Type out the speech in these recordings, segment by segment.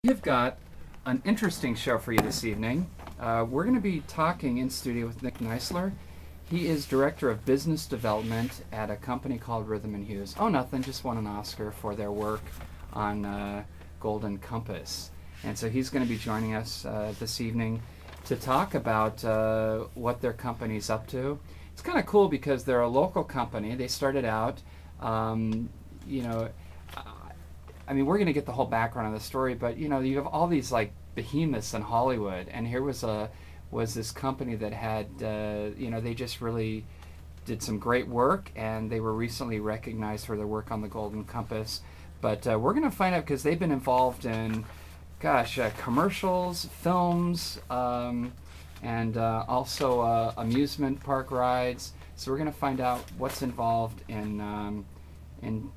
We've got an interesting show for you this evening. We're going to be talking in studio with Nick Neisler. He is Director of Business Development at a company called Rhythm and Hues. Oh, nothing, just won an Oscar for their work on Golden Compass. And so he's going to be joining us this evening to talk about what their company's up to. It's kind of cool because they're a local company. They started out, you know, I mean, we're going to get the whole background of the story, but you know, you have all these like behemoths in Hollywood, and here was this company that had, you know, they just really did some great work, and they were recently recognized for their work on the Golden Compass. But we're going to find out because they've been involved in, gosh, commercials, films, and also amusement park rides. So we're going to find out what's involved in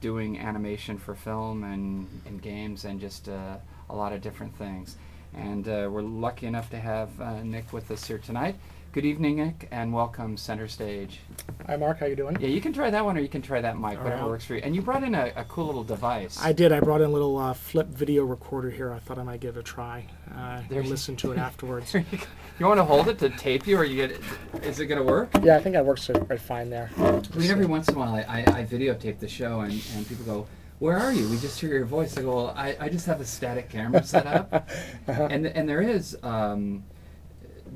doing animation for film and games and just a lot of different things. And we're lucky enough to have Nick with us here tonight. Good evening, Nick, and welcome center stage. Hi, Mark. How you doing? Yeah, you can try that one or you can try that mic, All whatever right. works for you. And you brought in a cool little device. I did. I brought in a little flip video recorder here. I thought I might give it a try There and you- listen to it afterwards. You want to hold it to tape you, or you get? Is it going to work? Yeah, I think that works right fine there. I mean, every once in a while, I videotape the show, and people go, "Where are you? We just hear your voice." I go, "Well, I just have a static camera set up," Uh-huh. and there is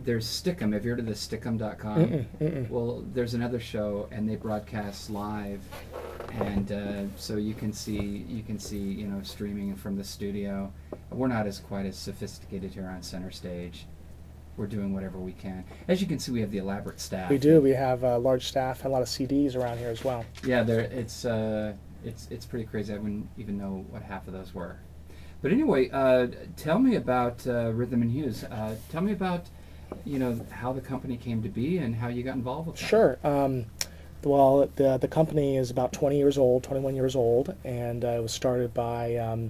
there's Stickum. Have you heard of the Stickum.com? Well, there's another show, and they broadcast live, and so you can see you know, streaming from the studio. We're not quite as sophisticated here on Center Stage. We're doing whatever we can. As you can see, we have the elaborate staff. We do. We have a large staff and a lot of CDs around here as well. Yeah, it's pretty crazy. I wouldn't even know what half of those were. But anyway, tell me about Rhythm and Hues. Tell me about, you know, how the company came to be and how you got involved with that. Sure. Well, the company is about 20 years old, 21 years old, and it was started by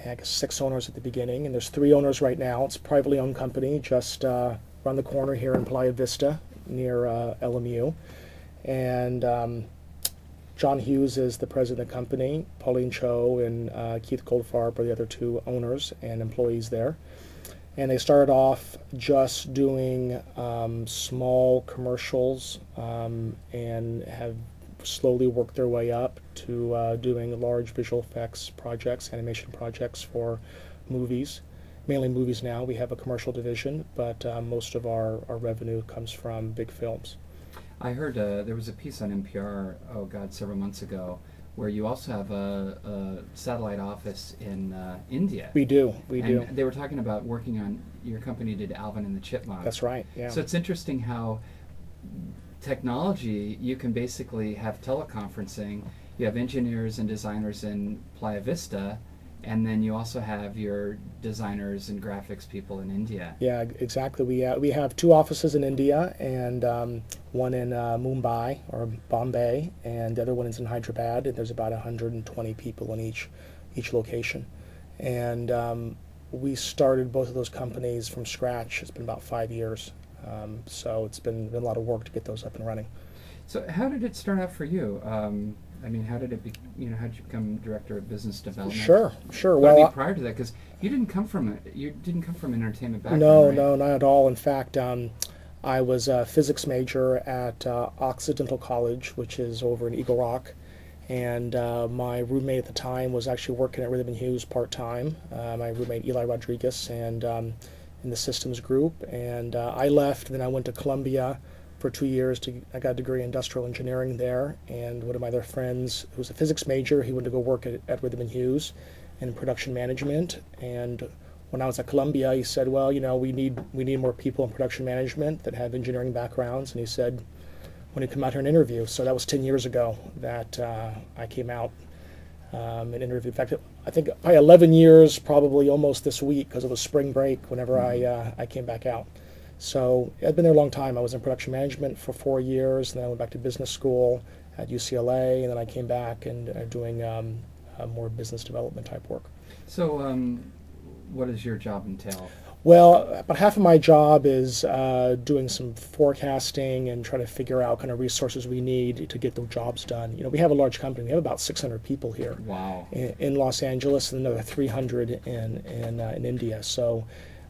I guess 6 owners at the beginning, and there's 3 owners right now. It's a privately owned company just around the corner here in Playa Vista near LMU. And John Hughes is the president of the company. Pauline Cho and Keith Goldfarb are the other 2 owners and employees there. And they started off just doing small commercials and have slowly worked their way up to doing large visual effects projects, animation projects for movies. Mainly movies now. We have a commercial division, but most of our revenue comes from big films. I heard there was a piece on NPR, oh God, several months ago, where you also have a satellite office in India. We do. We and do. they were talking about working on, your company did Alvin and the Chipmunks. That's right. Yeah. So it's interesting how technology, you can basically have teleconferencing. You have engineers and designers in Playa Vista, and then you also have your designers and graphics people in India. Yeah, exactly. We have 2 offices in India and one in Mumbai or Bombay, and the other one is in Hyderabad. And there's about 120 people in each location. And we started both of those companies from scratch. It's been about 5 years, so it's been a lot of work to get those up and running. So how did it start out for you? I mean, how did it be? You know, how did you become director of business development? Sure. Well, I Well, mean, prior to that, because you didn't come from an entertainment background. no, right? no, not at all. In fact, I was a physics major at Occidental College, which is over in Eagle Rock, and my roommate at the time was actually working at Rhythm and Hues part-time. My roommate Eli Rodriguez, and in the systems group, and I left, and then I went to Columbia for 2 years. I got a degree in industrial engineering there, and one of my other friends, who was a physics major, he went to go work at Rhythm and Hues in production management. And when I was at Columbia, he said, "Well, you know, we need more people in production management that have engineering backgrounds." And he said, "When you come out here and interview." So that was 10 years ago that I came out and interviewed. In fact, I think probably 11 years, probably almost this week, because it was spring break whenever I came back out. So I'd been there a long time. I was in production management for 4 years, and then I went back to business school at UCLA, and then I came back and doing more business development type work. So, what does your job entail? Well, about half of my job is doing some forecasting and trying to figure out kind of resources we need to get the jobs done. We have a large company. We have about 600 people here Wow. in Los Angeles and another 300 in India. So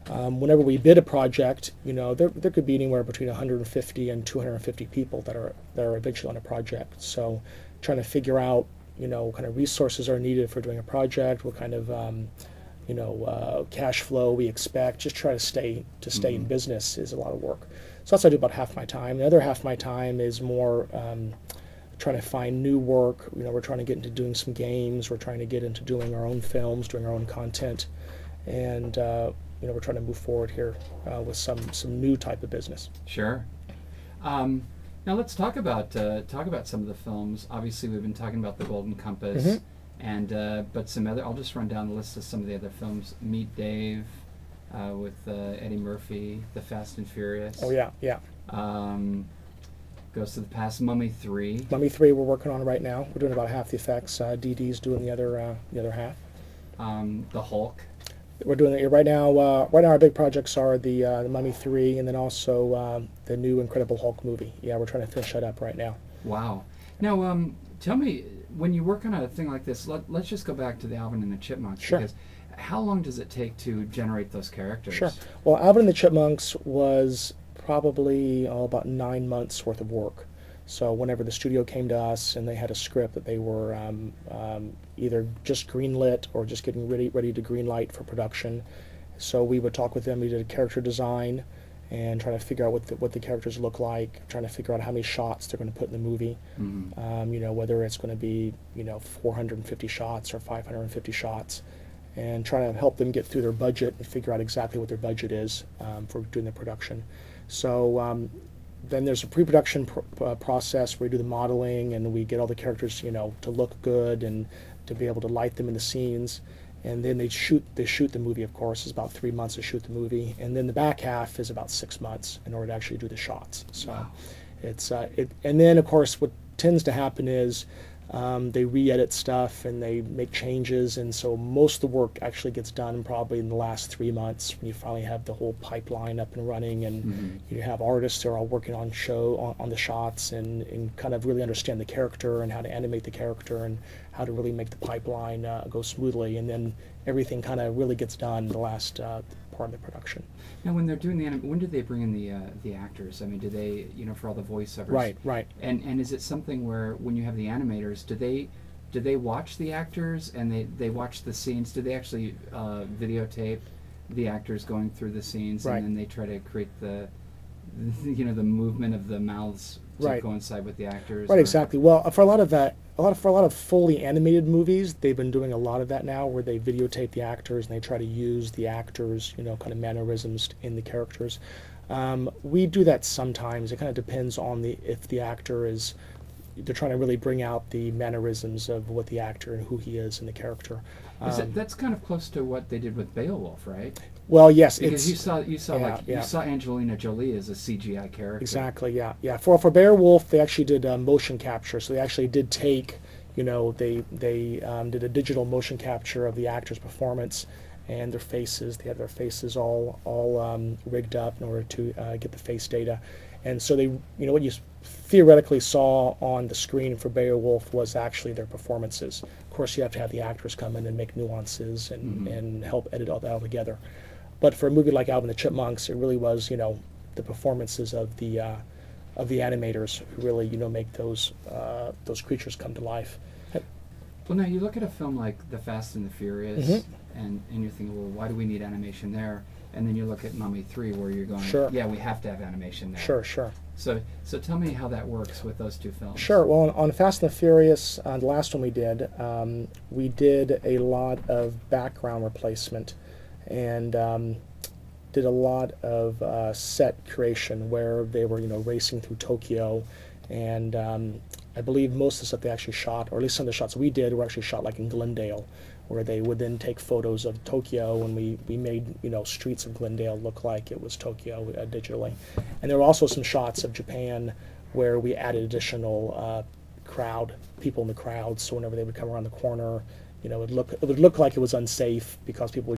whenever we bid a project, there could be anywhere between 150 and 250 people that are eventually on a project. So trying to figure out, kind of resources are needed for doing a project, what kind of cash flow we expect. Just try to stay in business is a lot of work. So that's what I do about half my time. The other half of my time is more trying to find new work. We're trying to get into doing some games. We're trying to get into doing our own films, doing our own content, and we're trying to move forward here with some new type of business. Sure. Now let's talk about some of the films. Obviously, we've been talking about The Golden Compass. Mm-hmm. And but some other, I'll just run down the list of some of the other films. Meet Dave with Eddie Murphy, The Fast and Furious. Oh yeah. Goes to the Past, Mummy 3. Mummy 3 we're working on right now. We're doing about half the effects. Dee Dee's doing the other half. The Hulk. We're doing it right now. Right now our big projects are the Mummy 3 and then also the new Incredible Hulk movie. Yeah, we're trying to finish that up right now. Wow. Now, tell me, when you work on a thing like this, let's just go back to the Alvin and the Chipmunks. Sure. Because how long does it take to generate those characters? Sure. Well, Alvin and the Chipmunks was probably about 9 months worth of work. So whenever the studio came to us and they had a script that they were either just greenlit or just getting ready to greenlight for production, so we would talk with them. We did a character design and trying to figure out what the characters look like, trying to figure out how many shots they're going to put in the movie. Mm-hmm. Whether it's going to be 450 shots or 550 shots, and trying to help them get through their budget and figure out exactly what their budget is for doing the production. So then there's a pre-production process where we do the modeling and we get all the characters to look good and to be able to light them in the scenes. And then they shoot the movie, of course. It's about 3 months to shoot the movie. And then the back half is about 6 months in order to actually do the shots. So wow. It's and then, of course, what tends to happen is they re-edit stuff and they make changes. And so most of the work actually gets done probably in the last 3 months when you finally have the whole pipeline up and running and you have artists who are all working on the shots and kind of really understand the character and how to animate the character and how to really make the pipeline go smoothly, and then everything kind of really gets done in the last part of the production. Now, when they're doing when do they bring in the actors? I mean, do they, for all the voiceovers? Right. And is it something where when you have the animators, do they watch the actors and they watch the scenes? Do they actually videotape the actors going through the scenes, right. and then they try to create the movement of the mouths to right. coincide with the actors? Right, exactly. Well, for a lot of fully animated movies, they've been doing a lot of that now, where they videotape the actors and they try to use the actors, kind of mannerisms in the characters. We do that sometimes. It kind of depends on if the actor they're trying to really bring out the mannerisms of what the actor and who he is in the character. That's kind of close to what they did with Beowulf, right? Well, yes, because you saw Angelina Jolie as a CGI character. Exactly, yeah. For Beowulf, they actually did motion capture, so they actually did take, they did a digital motion capture of the actor's performance and their faces. They had their faces all rigged up in order to get the face data, and so they, what you theoretically saw on the screen for Beowulf was actually their performances. Of course, you have to have the actors come in and make nuances and help edit all that all together. But for a movie like Alvin and the Chipmunks, it really was, the performances of the animators who really, make those creatures come to life. Well, now you look at a film like The Fast and the Furious, and you're thinking, well, why do we need animation there? And then you look at Mummy 3, where you're going, sure. Yeah, we have to have animation there. Sure. So tell me how that works with those two films. Sure. Well, on Fast and the Furious, the last one we did a lot of background replacement and did a lot of set creation where they were, racing through Tokyo, and I believe most of the stuff they actually shot, or at least some of the shots we did, were actually shot like in Glendale, where they would then take photos of Tokyo, and we made streets of Glendale look like it was Tokyo digitally. And there were also some shots of Japan where we added additional people in the crowd, so whenever they would come around the corner, it would look like it was unsafe because people would